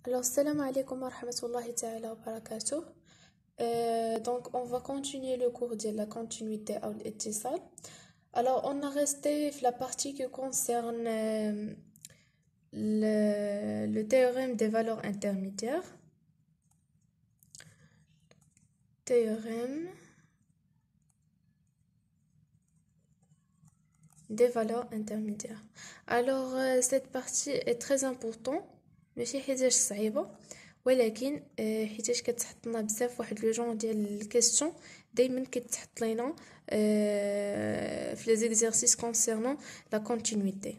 Alors, salam alaikum wa rahmatullahi ta'ala wa barakatuh. Donc, on va continuer le cours de la continuité ou l'ittisal. Alors, on a resté la partie qui concerne le théorème des valeurs intermédiaires. Théorème des valeurs intermédiaires. Alors, cette partie est très importante. ماشي حاجه صعيبه ولكن حيتاش كتحط لنا بزاف واحد لو جون ديال الكيسيون دائما كتحط لينا في لي زيكزercices concernant la continuité.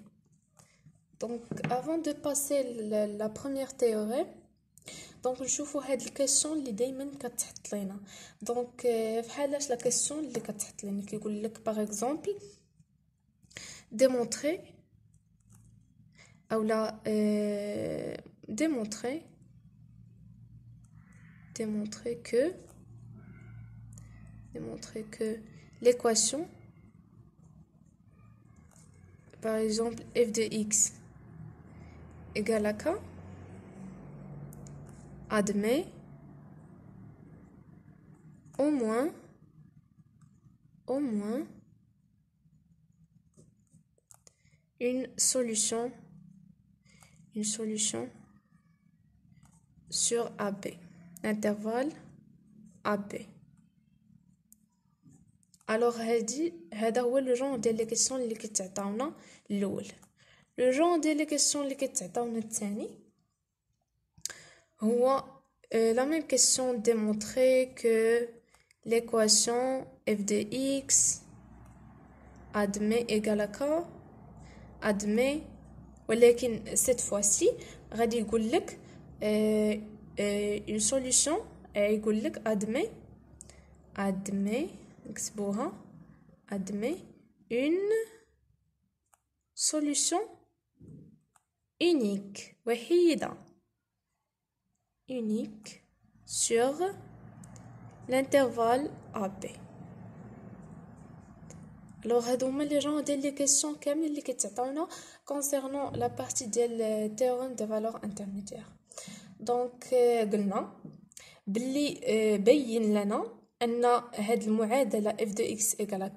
Donc avant de passer la première théorème, donc نشوفوا هاد الكيسيون اللي دائما كتحط لينا. Donc بحالاش لا كيسيون اللي كتحط لنا كيقول لك par exemple démontrer ou là démontrer que l'équation par exemple f de x égale à k admet au moins une solution sur AB, intervalle AB. Alors هذا هو لو جون ديال لي كيسيون اللي كيتعطاونا الاول. لو جون ديال لي كيسيون اللي كيتعطاونا الثاني هو la même question démontrer que l'équation f de x admet égale à k admet ولكن cette fois-ci غادي يقول لك une solution يقول لك admet نكتبوها admet une solution unique وحيدة unique sur l'intervalle AB. Alors هادو هما لي جون ديال لي كيسيون كاملين اللي كيتعطاونا concernant la partie ديال théorème des valeurs intermédiaires. دونك قلنا باللي بين لنا ان هاد المعادله f de x égale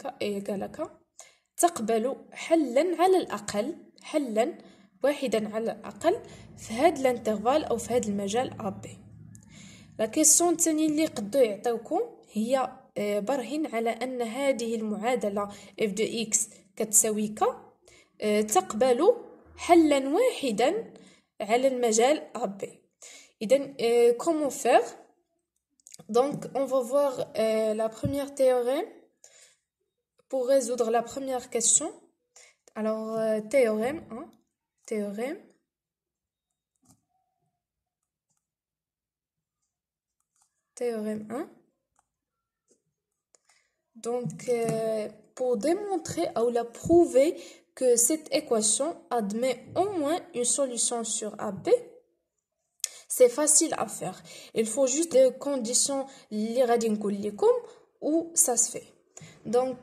k تقبل حلا على الاقل حلا واحدا على الاقل في هاد الانترفال او في هاد المجال AB. لا كيسيون الثانيه اللي قدو يعطيوكم هي برهن على ان هذه المعادله f de x كتساوي k تقبل حلا واحدا على المجال AB. إذن comment faire? Donc on va voir la première théorème pour résoudre la première question. Alors théorème 1. Donc pour démontrer ou la prouver que cette équation admet au moins une solution sur AB, c'est facile à faire. Il faut juste des conditions où ça se fait. Donc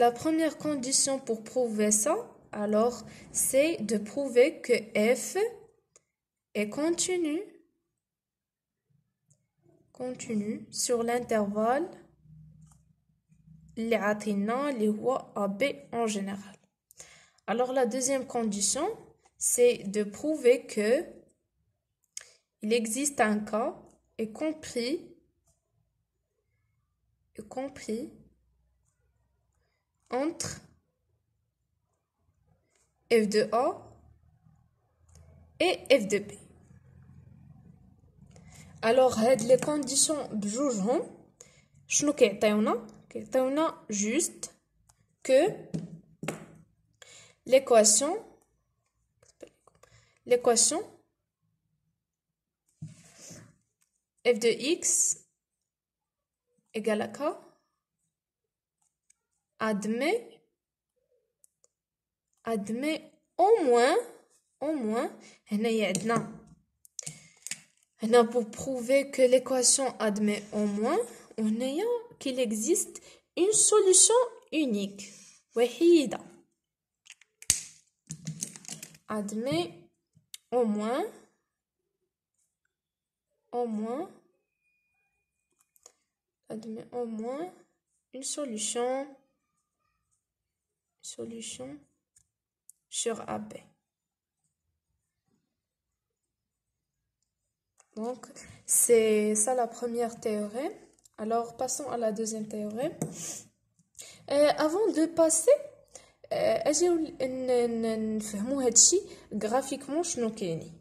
la première condition pour prouver ça, alors c'est de prouver que f est continu sur l'intervalle اللي هو AB en général. Alors la deuxième condition, c'est de prouver que il existe un cas y compris entre f de A et f de B. Alors les conditions بجوجهم شنو كيعطيونا juste que l'équation f de x égale à k admet au moins هنا pour prouver que l'équation admet au moins qu'il existe une solution unique وحيدة admet au moins au moins une solution sur AB. Donc, c'est ça la première théorème. Alors, passons à la deuxième théorème. Avant de passer, اجيو نفهموا هادشي graphiquement شنو كاينين.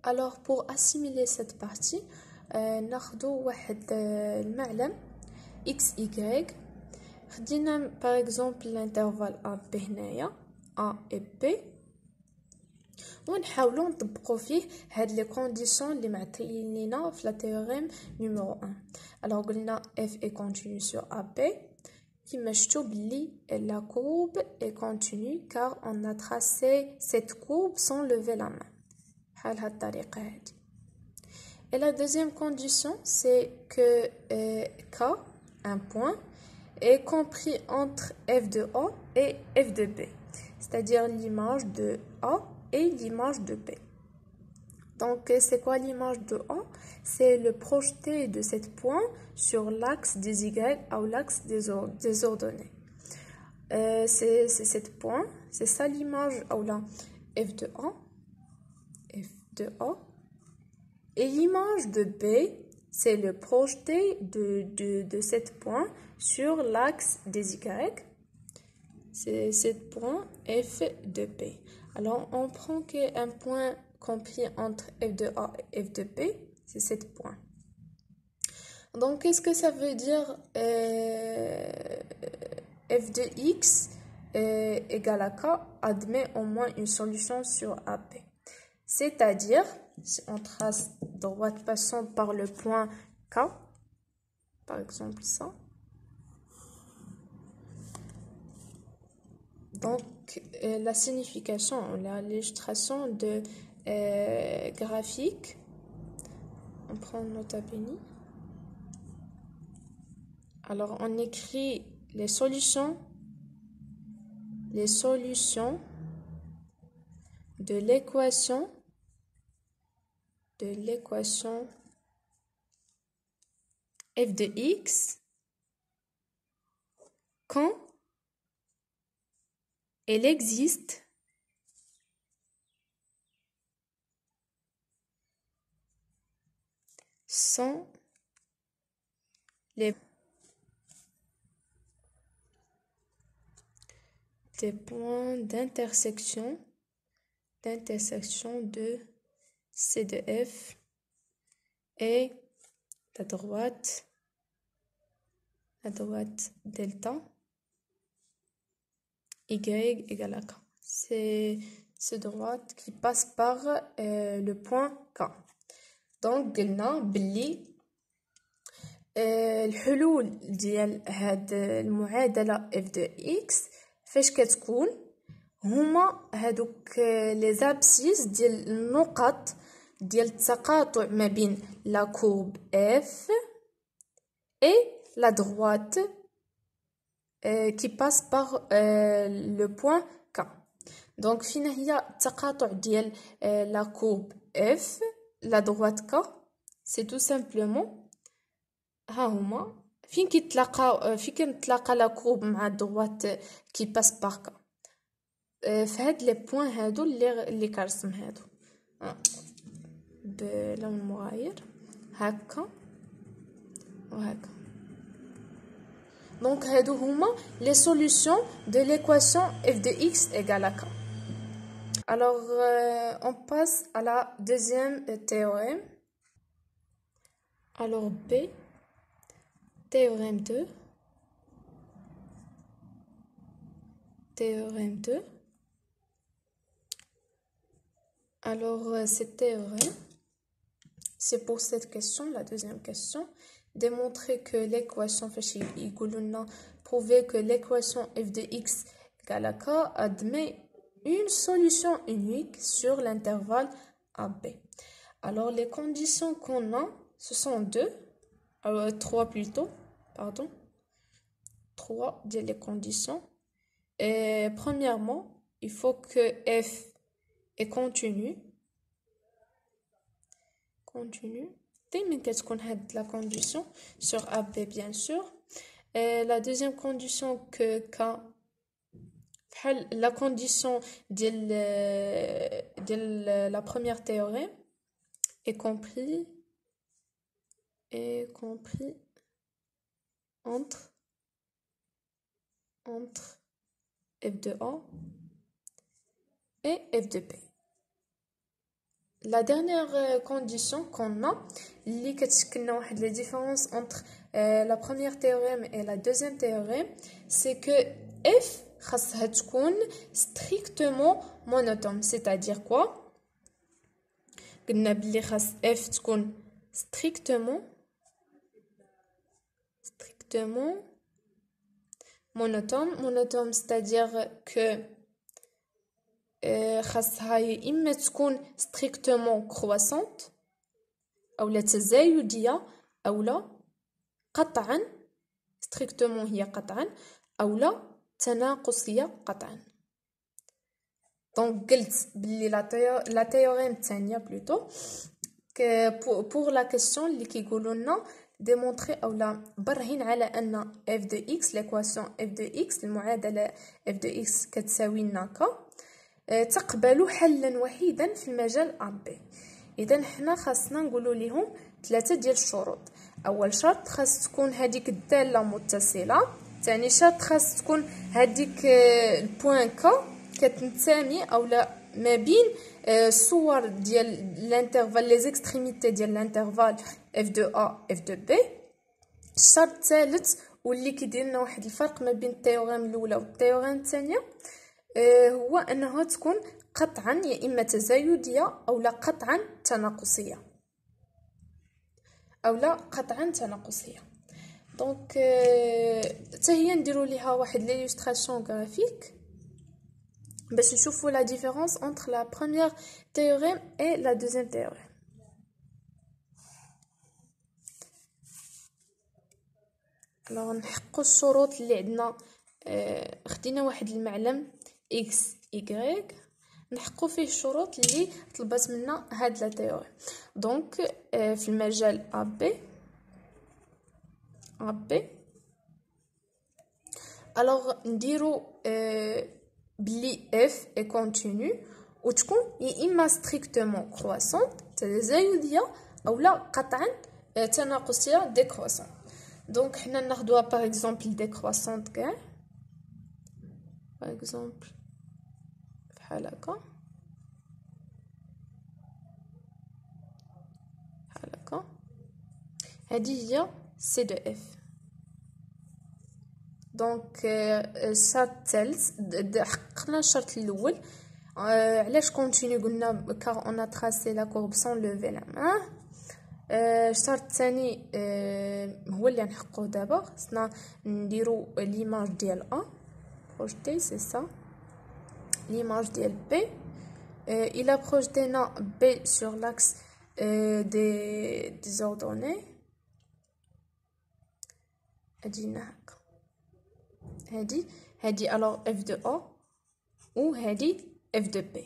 Alors, pour assimiler cette partie, ناخدو واحد المعلم XY. خدينا par exemple l'intervalle AB هنايا A et B. ونحاولوا نطبقوا فيه هاد لي كونديسيون اللي معطيين لينا في لا تيوريم نيميرو 1. alors قلنا f est continu sur AB كيما شفتوا بلي la courbe est continue car on a tracé cette courbe sans lever la main بحال هاد الطريقه هادي. et la deuxième condition c'est que K, un point, est compris entre f de A et f de B, c'est-à-dire l'image de A et l'image de B. Donc, c'est quoi l'image de A? C'est le projeté de cet point sur l'axe des Y ou l'axe des ordonnées. C'est cet point, c'est ça l'image ou là, f de A. Et l'image de B, c'est le projeté de cet point sur l'axe des Y. C'est ce point f de B. Alors, on prend qu'un point compris entre f de A et f de B, c'est 7 points. Donc, qu'est-ce que ça veut dire f de x égale à k admet au moins une solution sur AB. C'est-à-dire, si on trace droite passant par le point K, par exemple ça, donc la signification, l'illustration de graphique, on prend nota bene. Alors on écrit les solutions de l'équation f de x quand elle existe sans des points d'intersection de C de F et la droite delta Y égale à K. C'est cette droite qui passe par le point K. Donc قلنا بلي الحلول ديال هاد المعادلة f de x فاش كتكون هما هادوك لي زابسيس ديال النقط ديال التقاطع ما بين لا كورب f et la droite qui passe par le point K. Donc فين هي التقاطع ديال la courbe f la droite K, c'est tout simplement ها هما فين كتلاقى لا كورب مع الدروات كي باس باغ كا في هاد لي بوين هادو اللي كرسم هادو بلون مغاير هكا وهكا. دونك هادو هما لي سوليوشن دو l'équation f de x égale à k. Alors on passe à la deuxième théorème. Alors B, théorème 2. Alors, cette théorème, c'est pour cette question, la deuxième question, démontrer que l'équation, prouver que l'équation f de x égale à k admet une solution unique sur l'intervalle AB. Alors, les conditions qu'on a, ce sont trois plutôt, pardon. Trois les conditions. Et premièrement, il faut que f est continu continue. دايما كتكون هاد la condition sur AB bien sûr. La deuxième condition que K بحال la condition ديال la première théorème est compris entre f de A et f de B. La dernière condition qu'on a, اللي كتشكلنا واحد la différence entre la première théorème et la deuxième théorème, c'est que f خاصها تكون strictement monotone. C'est-à-dire quoi؟ قلنا بلي خاص f تكون strictement monotone, c'est-à-dire que خاصها يا إما تكون strictement croissante أو لا تزايدية أو لا قطعا strictement هي قطعا أو لا تناقصية قطعا. دونك قلت بلي لا تيوريم الثانية بلوتو pour la question اللي كيقولوا لنا démontrer أو لا برهن على أن f de x l'équation f de x المعادلة f de x كتساوي لنا ك تقبل حلا وحيدا في المجال AB. إذا حنا خاصنا نقولوا لهم 3 ديال الشروط. أول شرط خاص تكون هذيك الدالة متصلة. ثاني شرط خاص تكون هذيك البوان ك كتنتمي أو لا ما بين الصور ديال الانترفال لي زيكستريميتي ديال الانترفال f de A f de B. الشرط الثالث واللي كيدير لنا واحد الفرق ما بين التيوريم الأولى والتيوريم الثانية هو أنها تكون قطعا يا إما تزايدية أو لا قطعا تناقصية دونك حتى هي نديرو ليها واحد ليلوستراسيون غرافيك باش نشوفو لا ديفيرونس entre la première théorème et la deuxième théorème. alors نحقو الشروط اللي عندنا. خدينا واحد المعلم x y نحقو فيه الشروط اللي طلبات منا هاد لا تيوري. دونك في المجال AB alors نديرو بلي f est continue وتكون يا اما strictement croissante تزايديه او لا قطعا تناقصيه décroissante. دونك حنا ناخدوها باغ اكزومبل décroissante كاع باغ اكزومبل بحال هكا هذه هي سي دو اف. دونك الشرط الثالث حققنا الشرط الاول. علاش كونتينيو قلنا كار اون تراسي لا كورب سون لوفي لا مان. الشرط الثاني هو اللي نحققوه دابا. خصنا نديرو ليماج ديال ا بروجيتي سي سا l'image ديال B. Il a projeté B sur l'axe des ordonnées. هادي alors f de A ou هادي f de B.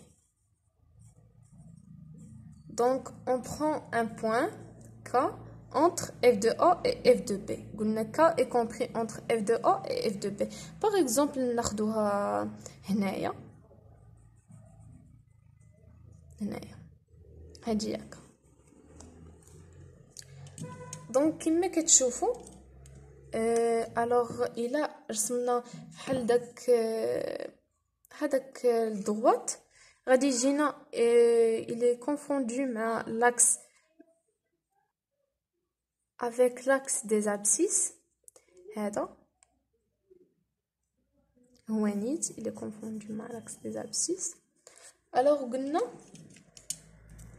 Donc on prend un point K entre f de A et f de B. قلنا K est compris entre f de A et f de B. Par exemple ناخدوها هنايا هادي هكا. دونك كما كتشوفوا الوغ الا رسمنا بحال داك هذاك الدروات غادي يجينا il est confondu مع l'axe avec l'axe des abscisses. هذا هو نيت il est confondu مع l'axe des abscisses. الوغ قلنا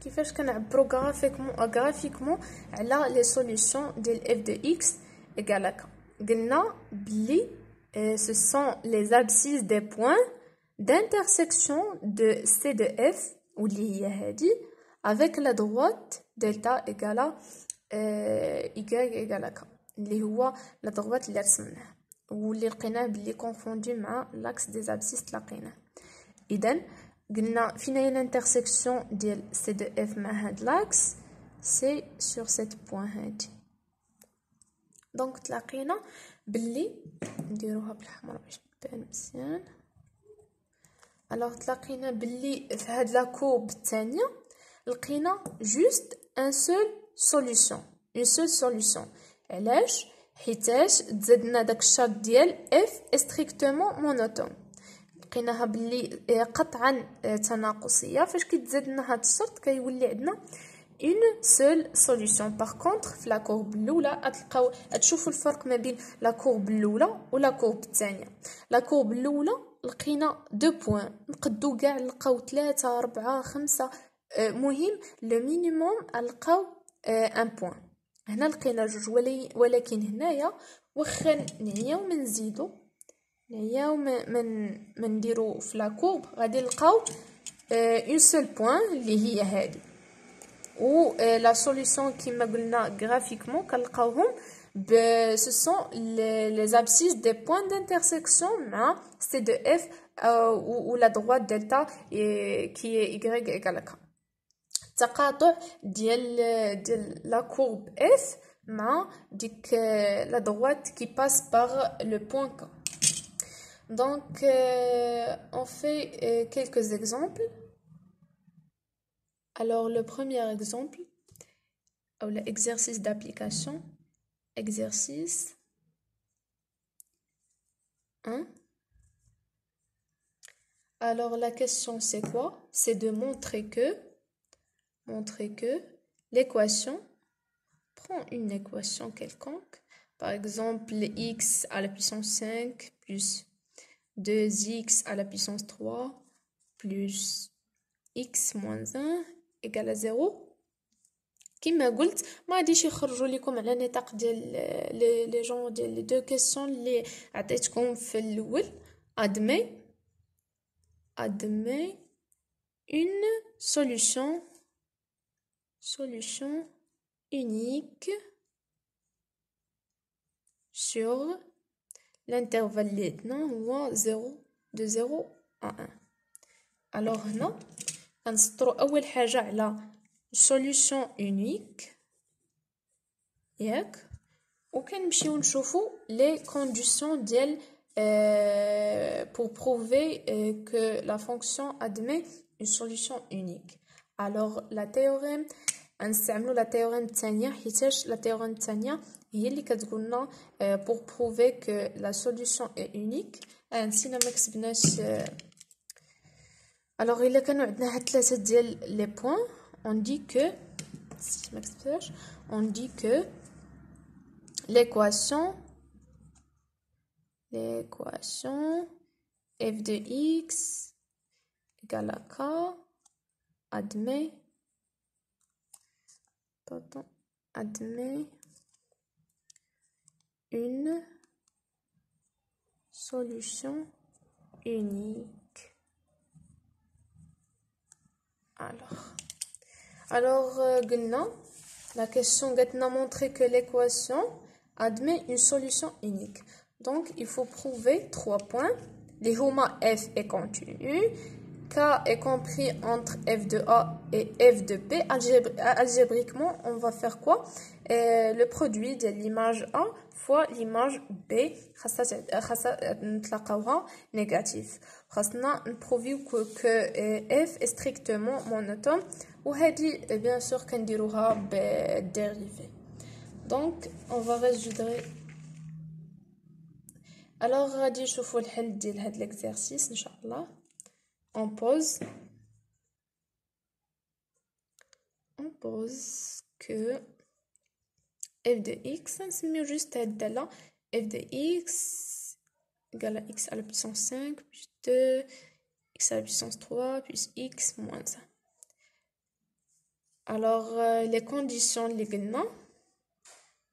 كيفاش كنعبروا غرافيكمون على لي سوليوشن ديال f de x égale à k. قلنا بلي ce sont les abscisses des points d'intersection de C de f واللي هي هذه avec la droite delta égale à y égale à k اللي هو لا droite اللي رسمناه واللي لقيناه بلي كونفوندي مع l'axe des abscisses لقيناه. اذا قلنا فين هي الانترسيكسيون ديال سي دو اف مع هاد لاكس c'est sur cette point هادي. دونك تلاقينا باللي نديروها بالحمر باش تبان مزيان. الوغ تلاقينا باللي في هاد لا كورب الثانيه لقينا جوست ان سول سوليوشن، اون سول سوليوشن. علاش؟ حيتاش تزادنا داك الشرط ديال اف استريكتومون مونوتون، لقيناها باللي قطعا تناقصيه. فاش كيتزاد لنا هاد الشرط كيولي عندنا اون سول سوليوشن. باغ كونطخ في لا كورب الاولى غتلقاو تشوفوا الفرق ما بين لا كورب الاولى ولا كورب الثانيه. لا كورب الاولى لقينا دو بوين، نقدو كاع نلقاو 3 4 5، مهم لو مينيموم نلقاو ان بوين. هنا لقينا جوج، ولكن هنايا واخا نعياو من نزيدو، نعياو من نديرو في لا كورب غادي نلقاو اون سول بوين اللي هي هذه. و لا سوليوشن كيما قلنا غرافيكمون كنلقاوهم ب سو سون لي زابسيس دي بوين دانترسيكسيون مع سي دو اف و لا droite دلتا كي y ايكال هكا. التقاطع ديال لا كورب اف مع ديك لا droite qui passe par le point K. Donc on fait quelques exemples. Alors le premier exemple, ou l'exercice d'application, exercice 1. Alors la question c'est quoi? C'est de montrer que l'équation, prend une équation quelconque, par exemple x à la puissance 5 plus 2x à la puissance 3 plus x moins 1 égale à 0. كما قلت ما غاديش يخرجوا لكم على نطاق ديال لي جون ديال لي دو كيسيون اللي عطيتكم في الاول. admet une solution unique sur l'intervalle اللي عندنا هو 0 de 0 à 1. alors هنا كنسطروا اول حاجه على solution unique ياك، وكنمشيو نشوفوا les conditions ديال pour prouver que la fonction admet une solution unique. alors la théorème غنستعملوا لا تيوريم الثانيه، حيتاش لا تيوريم الثانيه هي اللي كتقولنا pour prouver que la solution est unique. نسينا ما كتبناش. alors الا كانوا عندنا هاد ثلاثه ديال لي بوين on dit que l'équation f de x égale à k admet une solution unique. alors قلنا la question قالتنا montrer que l'équation admet une solution unique. donc il faut prouver 3 points. les huma f est continu, k est compris entre f de a et f de b. algébriquement on va faire quoi? le produit de l'image a fois l'image b خاصها نتلاقاوها négatif. خاصنا نبروفيو que f est strictement monotone، وهذه bien sûr كنديروها بالديريفي. donc on va résoudre. alors غادي نشوفوا الحل ديال هاد l'exercice ان شاء الله. on pose que f de x نسميو juste هاد الدالة f de x égale à x à la puissance 5 plus 2 x à la puissance 3 plus x moins 1. alors les conditions اللي قلنا،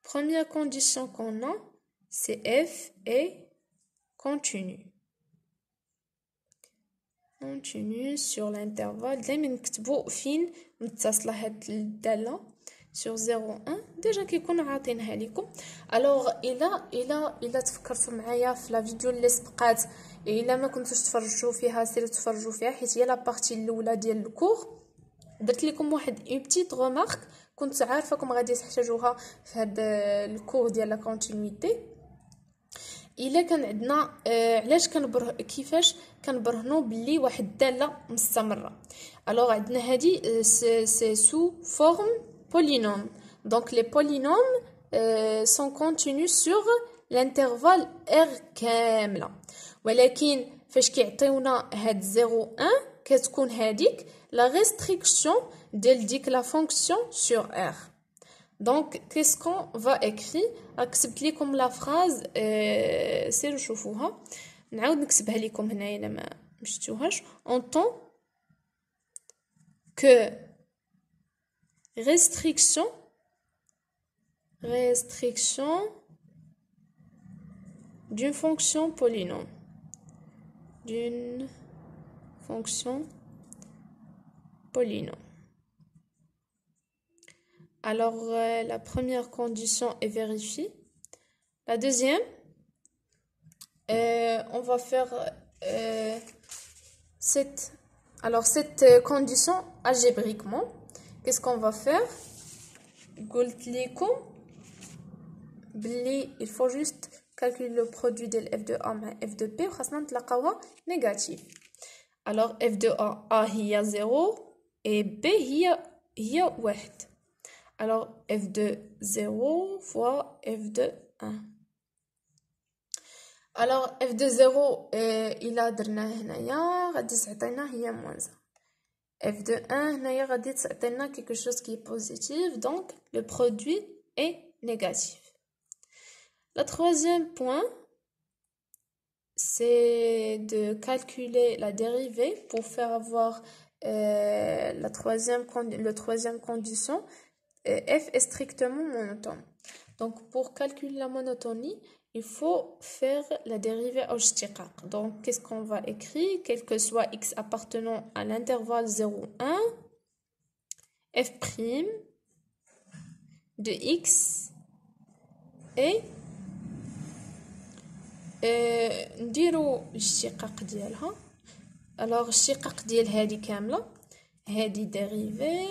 première condition qu'on a c'est f est continu sur l'intervalle. دائما نكتبوا فين متصله هاد الداله sur 0 1 ديجا كيكون عاطينها لكم. الوغ الا تفكرتوا معايا في لا فيديو اللي سبقات، الا ما كنتوش تفرجوا فيها سيروا تفرجوا فيها، حيت هي لا بارتي الاولى ديال الكور. درت لكم واحد اون بتيت رومارك كنت عارفاكم غادي تحتاجوها في هذا الكور ديال لا كونتينيتي. الا كان عندنا علاش كيفاش كنبرهنوا باللي واحد الداله مستمره. الوغ عندنا هذه سي سو فورم بولينوم. دونك لي بولينوم سون كونتينيو سور الانترفال ار كامله، ولكن فاش كيعطيونا هاد 0 1 كتكون هذيك لا ريستريكسيون ديال ديك لا فونكسيون سور ار. Donc, qu'est-ce qu'on va écrire? كتبت لكم لا فراز سيروا شوفوها، نعاود نكتبها لكم هنايا الا ما مشيتوهاش. On tant que restriction d'une fonction polynôme, d'une fonction polynôme. Alors, la première condition est vérifiée. La deuxième, on va faire cette condition algébriquement. Qu'est-ce qu'on va faire? Il faut juste calculer le produit de f de A mais f de P وخاصنا نتلاقاوها négatif. Alors, f de A هي 0 et B هي 1. Alors, f de 0 fois f de 1. Alors, f de 0, إلا درناه هنايا غادي تعطينا هي moins 1. f de 1 هنايا غادي تعطينا quelque chose qui est positif, donc le produit est négatif. Le troisième point, c'est de calculer la dérivée pour faire avoir le troisième condition. F est strictement monotone. Donc, pour calculer la monotonie, il faut faire la dérivée au ishtiqaq. Donc, qu'est-ce qu'on va écrire? Quel que soit x appartenant à l'intervalle 0, 1, f' de x et نديرو الاشتقاق ديالها. alors الاشتقاق ديال هذه كامله، هذه dérivée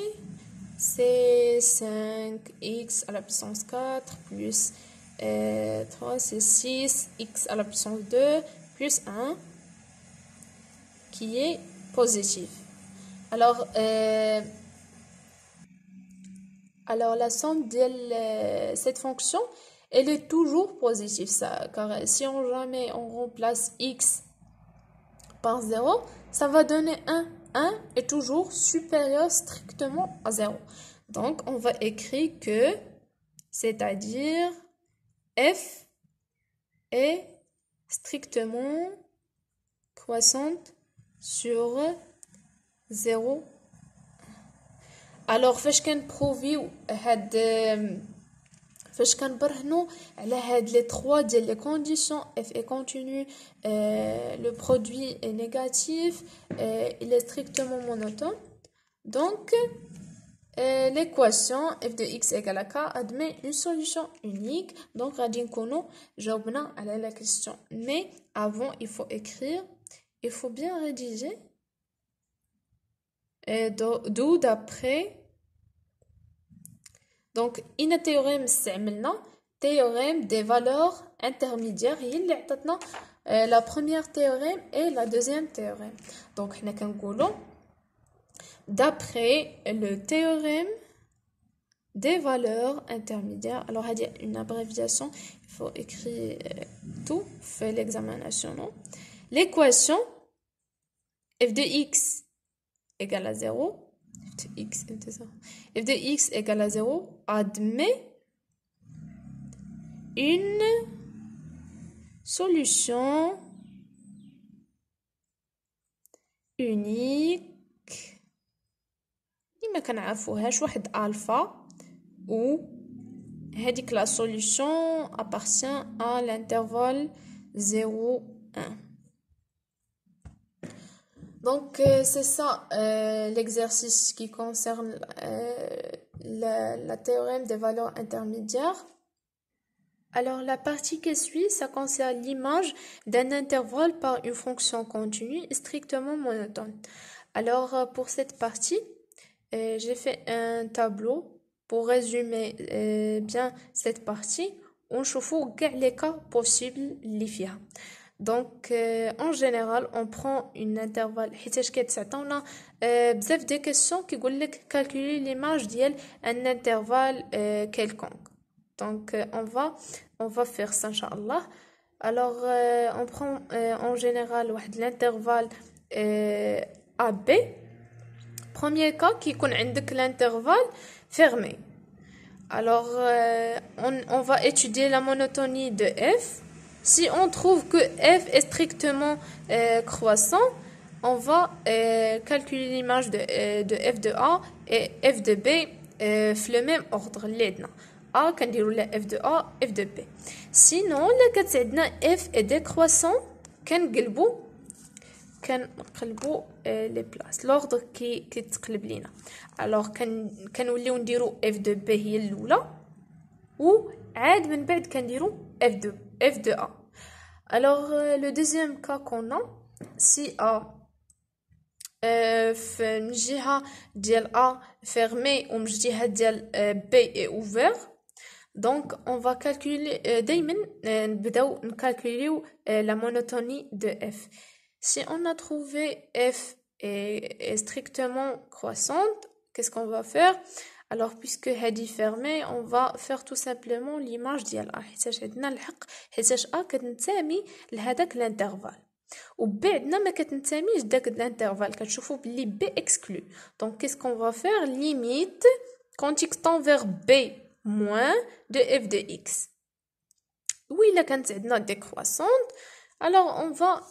c'est 5x à la puissance 4 plus 3 c'est 6x à la puissance 2 plus 1 qui est positif. Alors la somme de cette fonction, elle est toujours positive, ça, car si jamais on remplace x par 0, ça va donner 1. 1 est toujours supérieur strictement à 0. Donc, on va écrire que, c'est-à-dire, f est strictement croissante sur 0. Alors, فاش كنبروفيو فاش كنبرهنوا على هاد لي 3 ديال لي كونديسيون f est continu, le produit est négatif, il est strictement monotone. Donc l'équation f de x égale à k admet une solution unique. Donc غادي نكونوا جاوبنا على la question. Mais avant il faut écrire, il faut bien rédiger. D'où d'après. Donc, إن théorème استعملنا théorème des valeurs intermédiaires هي اللي عطاتنا la première théorème et la deuxième théorème. Donc, حنا كنقولوا d'après le théorème des valeurs intermédiaires. Alors, هذه une abréviation, il faut écrire tout, fait l'examen national. L'équation f de x égale à 0. f de x égale à 0 admet une solution unique ما كنعرفوهاش واحد alpha où هذيك la solution appartient à l'intervalle 0 1. Donc, c'est ça l'exercice qui concerne la théorème des valeurs intermédiaires. Alors, la partie qui suit, ça concerne l'image d'un intervalle par une fonction continue strictement monotone. Alors, pour cette partie, J'ai fait un tableau pour résumer bien cette partie. On chauffe les cas possibles اللي فيها. Donc en général on prend une intervalle حيتاش كتعطيونا بزاف دي questions كيقول لك calculer l'image ديال un intervalle quelconque. Donc on va faire ça inchallah. Alors on prend en général l'intervalle AB. Premier cas qui يكون عندك l'intervalle fermé. Alors on va étudier la monotonie de f. Si on trouve que f est strictement croissant, on va calculer l'image de f de A et f de B في le même ordre. A كنديروا لا f de A, f de B. Sinon لا كانت عندنا f est décroissant كنقلبوا لي بلاص لوردر كيتقلب لينا. الوغ كنوليو نديرو اف دو بي هي الاولى و عاد من بعد كنديرو اف دو ا. الوغ لو دوزيام كا كونا سي ا في الجهه ديال ا فيرمي و من الجهه ديال بي اي اوفر. دونك اون فا كالكولي دائما نبداو نكالكوليو لا مونوتوني دو اف. Si on a trouvé f est strictement croissante, qu'est-ce qu'on va faire? Alors, puisque هادي fermé, on va faire tout simplement l'image ديال A. حيتاش عندنا الحق حيتاش A كتنتمي لهداك l'intervalle. و B عندنا ما كتنتميش لداك l'intervalle. كتشوفوا بلي B exclu. Donc, qu'est-ce qu'on va faire? Limite quand x tend vers B moins de f de x. Oui, là كانت عندنا décroissante. Alors on va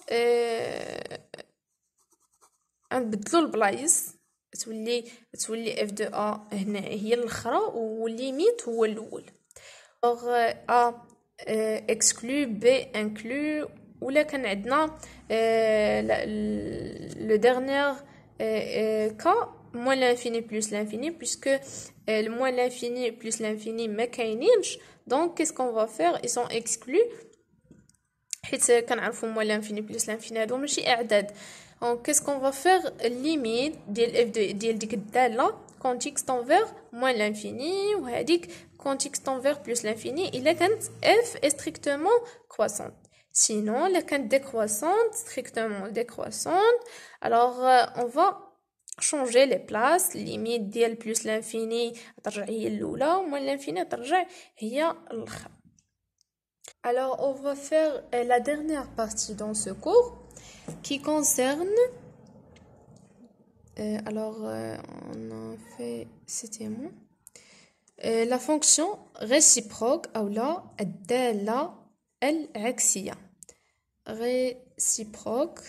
نبدلو البلايص تولي f de a هنا هي الاخرى والليميت هو الاول. اور a exclu b inclus ولا كان عندنا le dernier cas moins l'infini plus l'infini puisque le moins l'infini plus l'infini ما كاينينش. Donc qu'est-ce qu'on va faire? Ils sont exclus حيت كنعرفوا moins l'infini plus l'infini هادو ماشي اعداد. Donc qu'est-ce qu'on va faire? Limite ديال f ديال ديك الداله quand x tend vers moins l'infini وهذيك quand x tend vers plus l'infini الا كانت f est strictement croissante. Sinon la كانت décroissante strictement décroissante. Alors on va changer les places. Limite ديال plus l'infini ترجع هي الاولى و moins l'infini ترجع هي الاخرى. Alors, on va faire la dernière partie dans ce cours qui concerne... on a fait... C'était bon. La fonction réciproque ou la الدالة العكسية. Réciproque.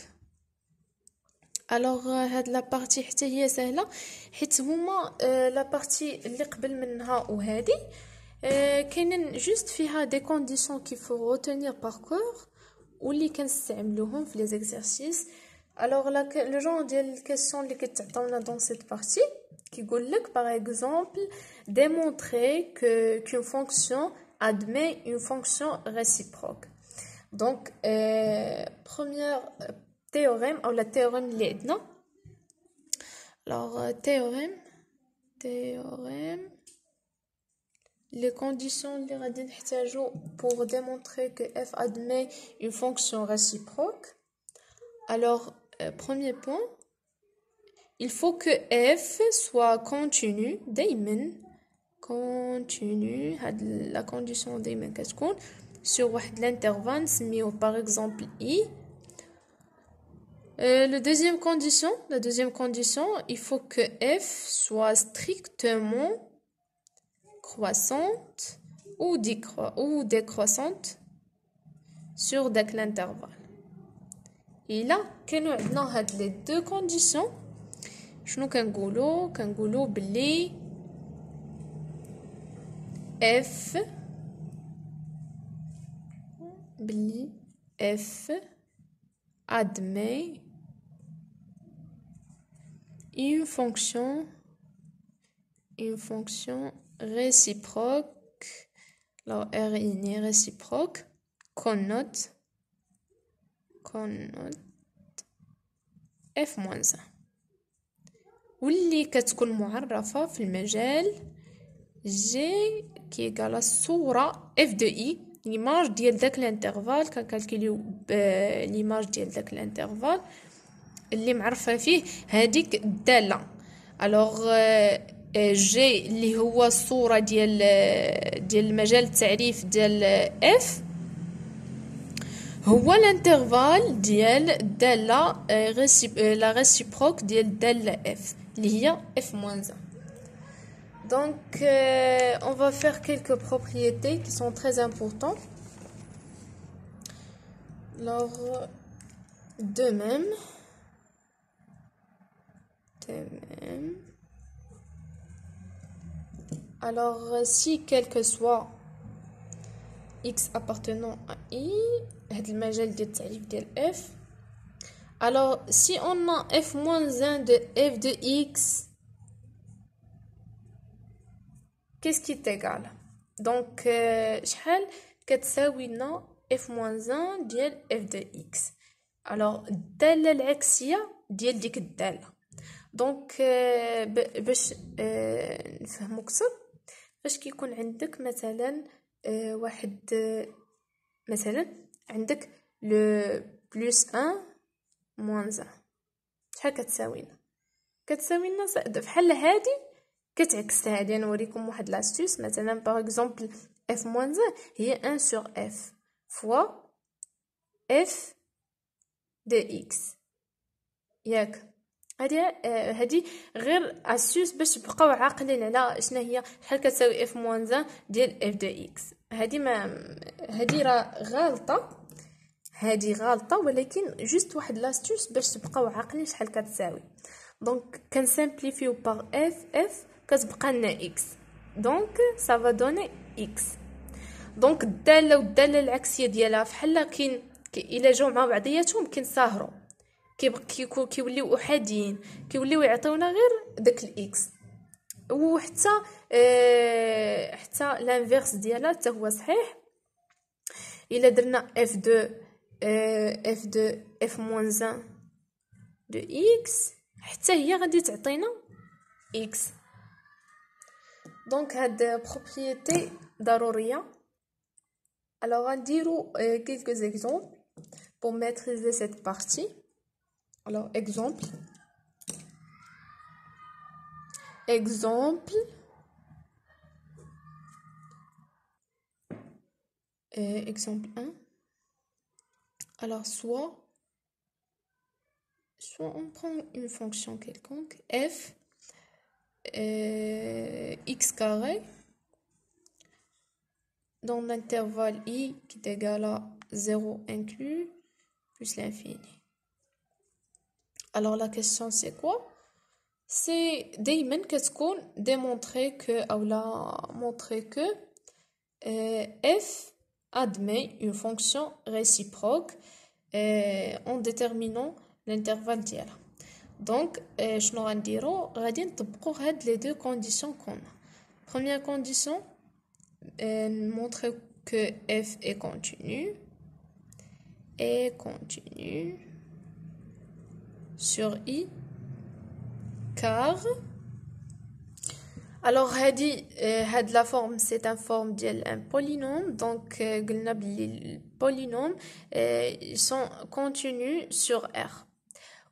Alors, هاد la partie حتى هي سهلة حيت هما la partie اللي قبل منها وهادي كاينين جوست فيها دي كونديسيون qu'il faut retenir par cœur واللي كنستعملوهم في لي زيكزارسيس. الوغ لو جون ديال الكيسيون اللي كتعطيونا دون سيت بارتي كيقول لك باغ اكزومبل démontrer que qu'une fonction admet une fonction réciproque. Donc première théorème ou la théorème اللي عندنا. Alors théorème les conditions اللي غادي نحتاجو pour démontrer que f admet une fonction réciproque. Alors premier point, il faut que f soit continu دايما continu. la condition دايما كتكون sur واحد l'intervalle نسميوه par exemple i. La deuxième condition, il faut que f soit strictement croissante ou décroissante sur l'intervalle. Et là, كانوا عندنا هاد les deux conditions. شنو كنقولوا بلي f admet une fonction réciproque. Alors R est réciproque connote f-1. واللي كتكون معرفة في المجال جي كي ايكال الصورة اف دو اي ليماج ديال داك الانترفال. كنكالكوليو ليماج ديال داك الانترفال اللي معرفة فيه هاديك الدالة. الوغ جي اللي هو الصورة ديال المجال التعريف ديال اف هو الانترفال ديال الدالة لا ريسيبروك ديال الدالة اف اللي هي f moins 1. Donc on va faire quelques propriétés qui sont très importantes. Alors de même alors si quel que soit x appartenant à i هاد المجال ديال التعريف ديال f, alors si on a f moins 1 de f de x, qu'est-ce qui est égal? Donc شحال كتساوي لنا f moins 1 ديال f de x. alors الدالة العكسية ديال ديك الدالة. دونك باش نفهمو اكثر، فاش كيكون عندك مثلا واحد مثلا عندك لو بلس 1 موانز 1 شحال كتساوي لنا؟ كتساوي لنا بحال هادي كتعكس هادي. نوريكم واحد لاستيوس. مثلا باغ اكزومبل f موانز 1 هي 1 sur f فوا f de x ياك. هادي غير اسيوس باش تبقاو عاقلين على شنو هي شحال كتساوي f موانز 1 ديال f de x. هادي ما هادي راه غلطه، هادي غلطه، ولكن جوست واحد لاستيوس باش تبقاو عاقلين شحال كتساوي. دونك كنسامبليفيو باغ f كتبقى لنا x. دونك ça va donner x. دونك الداله والداله العكسيه ديالها فحال كاين الا جاو مع بعضياتهم كينصاهروا كيوليو احاديين، كيوليو يعطيونا غير داك الاكس. وحتى حتى لانفيرس ديالها حتى هو صحيح. الا درنا f moins 1 de x حتى هي غادي تعطينا x. دونك هاد بروبريتي ضروريه. alors غنديرو quelques exemples pour maîtriser cette partie. alors exemple exemple 1. alors soit on prend une fonction quelconque f x carré dans l'intervalle i qui est égal à 0 inclus plus l'infini. alors la question c'est quoi? c'est دايما كتكون démontrer que ou la montrer que f admet une fonction réciproque en déterminant l'intervalle ديالها. donc شنو غنديرو؟ غادي نطبقوا هاد les deux conditions qu'on a. première condition montrer que f est continu sur i car alors هاد la forme c'est une forme ديال un polynôme. donc قلنا بلي polynôme ils sont continus sur R.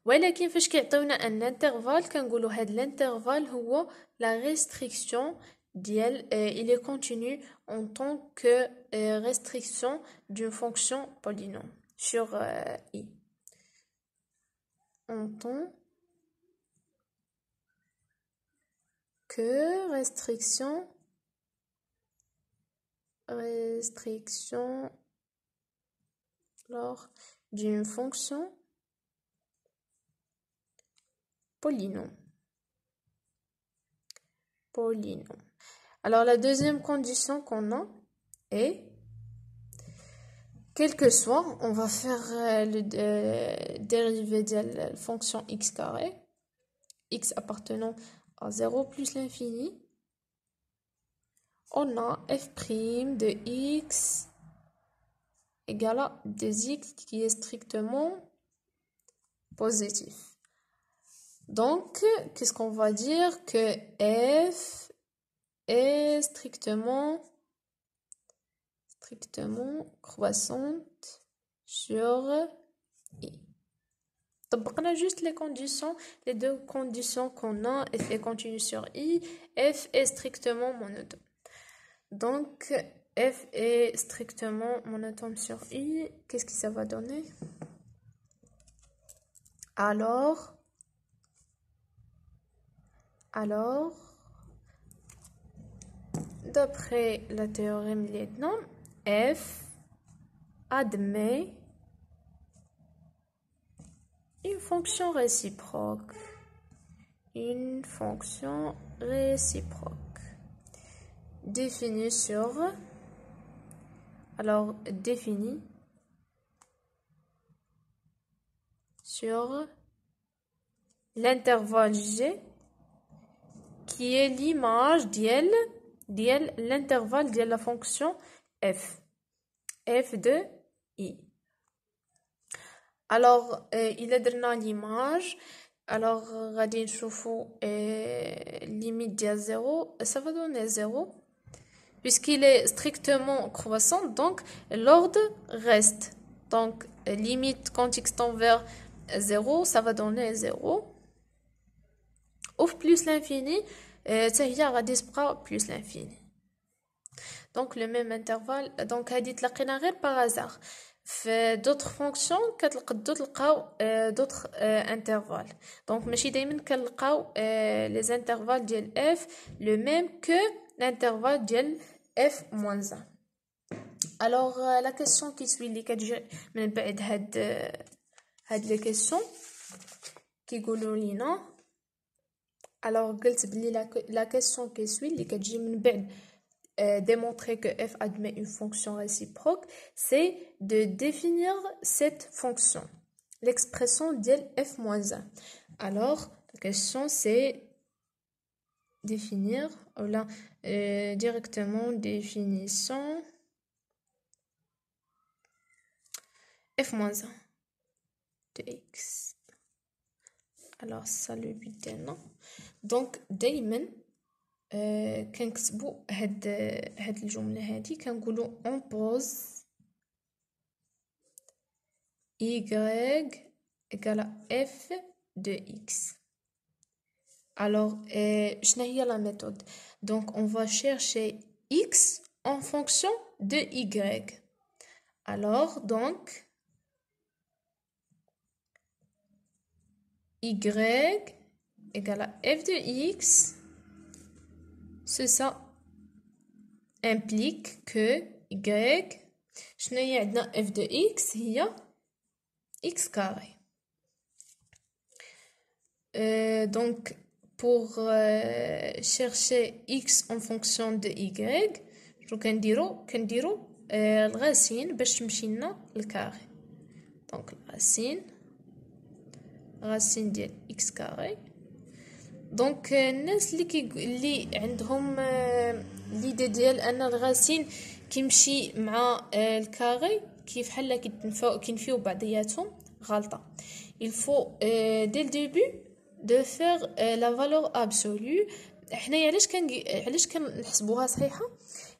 ولكن فاش كيعطيونا ان انترفال كنقولوا هاد الانترفال هو la restriction ديال il est continu en tant que restriction d'une fonction polynôme sur i. en tant que restriction alors d'une fonction polynôme. alors la deuxième condition qu'on a est quel que soit, on va faire le dérivé de la fonction x carré, x appartenant à 0 plus l'infini. On a f' de x égale à 2x qui est strictement positif. Donc, qu'est-ce qu'on va dire? Que f est strictement croissante sur i. طبقنا juste les conditions, les deux conditions qu'on a, f est continu sur i, f est strictement monotone. Donc, f est strictement monotone sur i. Qu'est-ce que ça va donner? Alors, d'après la théorème Liebman, f admet une fonction réciproque. Définie sur, l'intervalle G qui est l'image de l'intervalle de la fonction f de i. Alors, il a donné l'image. Alors, غادي نشوفوا limite de 0, ça va donner 0 puisqu'il est strictement croissant, donc l'ordre reste. Donc, limite quand x tend vers 0, ça va donner 0. Ou plus l'infini, ça غادي تبقى plus l'infini. Donc, le même intervalle, donc هادي تلاقينا غير par hasard. D'autres fonctions كتلقاو d'autres intervalles. Donc ماشي دايما كنلقاو les intervalles ديال f le même que l'intervalle ديال f moins 1. Alors la question qui suit اللي كتجي من بعد هاد les questions كيقولوا لينا. Alors قلت بلي la question qui suit اللي كتجي من بعد démontrer que f admet une fonction réciproque, c'est de définir cette fonction, l'expression de f-1. Alors, la question c'est définir, voilà, directement définition f-1 de x. Alors, ça le but d'un. Donc, دايما كنكتبوا هاد الجمله هادي كنقولوا on pose y égale à f de x. Alors شنو هي la méthode? Donc on va chercher x en fonction de y. Alors donc y égale à f de x. Ça implique que y, شنو هي عندنا f de x هي x carré. Donc pour chercher x en fonction de y, شنو كنديرو الغاسين باش تمشي لنا الكاري. دونك الغاسين ديال x carré. دونك الناس اللي عندهم ليدي ديال ان الغاسين كيمشي مع الكاري كيف بحال كينفيو بعضياتهم غلطه. Il faut dès le début de faire la valeur absolue. حنايا علاش كنحسبوها صحيحه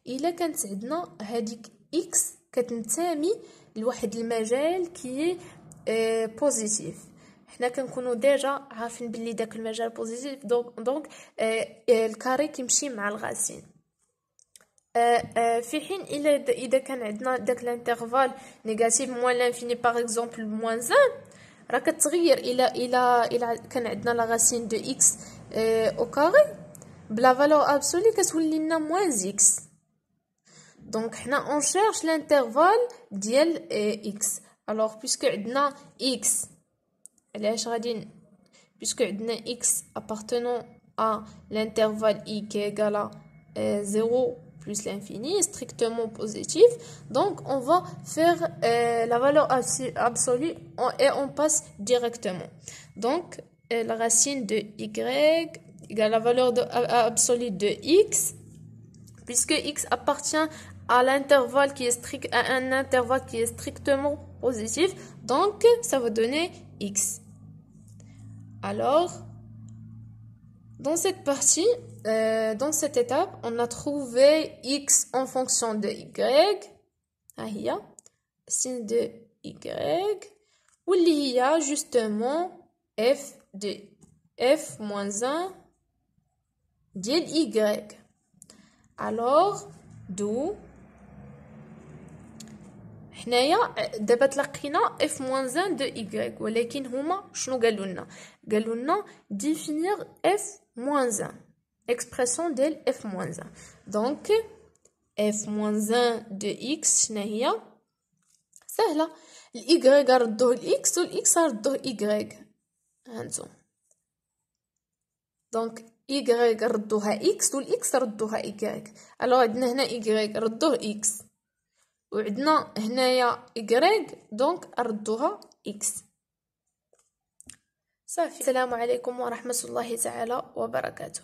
الا كانت عندنا هذيك x كتنتمي لواحد المجال كي بوزيتيف. حنا كنكونوا ديجا عارفين بلي داك المجال بوزيتيف. دونك الكاري كيمشي مع الغاسين. في حين اذا كان عندنا داك الانترفال نيجاتيف موان لانفيني باغ اكزومبل موان 1 راه كتغير الى كان عندنا لا غاسين دو اكس او كاري بلا فالور ابسولي كتولي لنا موان اكس. دونك حنا اون شيرش الانترفال ديال اكس. الوغ بيسكو عندنا اكس علاش غادي puisque عندنا x appartenant à l'intervalle i qui est égal à 0 plus l'infini, strictement positif. Donc, on va faire la valeur absolue et on passe directement. Donc, la racine de y égale la valeur absolue de x, puisque x appartient à l'intervalle qui est strict, à un intervalle qui est strictement positif. Donc, ça va donner x. Alors, Dans cette partie, dans cette étape, on a trouvé x en fonction de y. Ah, il y a signe de y. Ou il y a justement f de f moins 1 de y. Alors, d'où حنايا دابا تلقينا f moins 1 de y ولكن هما شنو قالوا لنا définir f moins 1 expression ديال f moins 1 donc f moins 1 de x شنو هي سهله y ردوه ل x و x ردوه y هانتوما donc y ردوها x و x ردوها y alors عندنا هنا y ردوه x وعندنا هنايا y دونك ردوها x صافي. السلام عليكم ورحمة الله تعالى وبركاته.